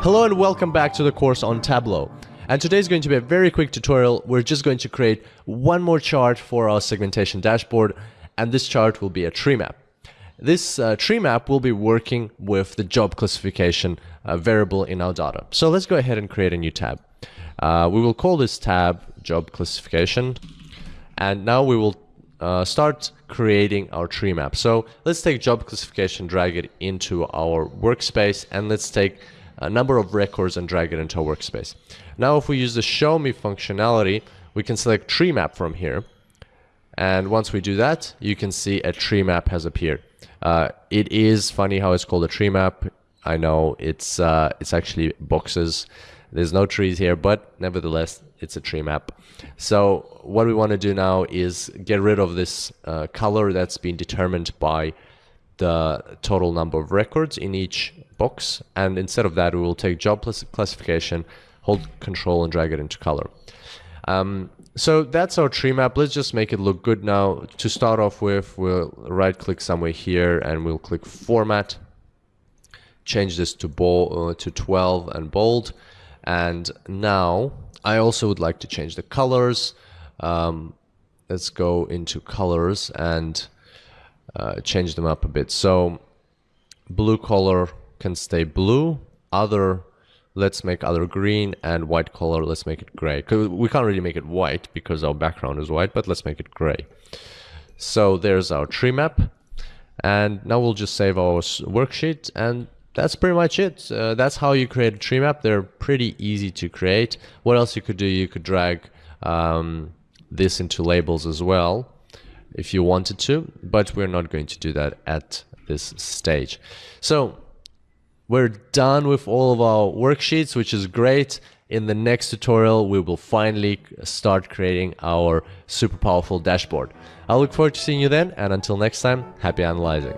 Hello and welcome back to the course on Tableau. And today is going to be a very quick tutorial. We're just going to create one more chart for our segmentation dashboard, and this chart will be a tree map. This tree map will be working with the job classification variable in our data. So let's go ahead and create a new tab. We will call this tab job classification, and now we will start creating our tree map. So let's take job classification, drag it into our workspace, and let's take a number of records and drag it into our workspace. Now if we use the show me functionality, we can select tree map from here, and once we do that, you can see a tree map has appeared. It is funny how it's called a tree map. I know it's actually boxes. There's no trees here, but nevertheless it's a tree map. So what we want to do now is get rid of this color that's been determined by the total number of records in each box, and instead of that we will take job classification, hold control and drag it into color. So that's our tree map. Let's just make it look good now. To start off with, we'll right click somewhere here and we'll click format, change this to 12 and bold, and now I also would like to change the colors. Let's go into colors and change them up a bit. So blue color can stay blue, other, let's make other green, and white color, let's make it gray. We can't really make it white because our background is white, but let's make it gray. So there's our tree map, and now we'll just save our worksheet, and that's pretty much it. That's how you create a tree map. They're pretty easy to create. What else you could do? You could drag this into labels as well if you wanted to, but we're not going to do that at this stage. So we're done with all of our worksheets, which is great. In the next tutorial, we will finally start creating our super powerful dashboard. I look forward to seeing you then, and until next time, happy analyzing.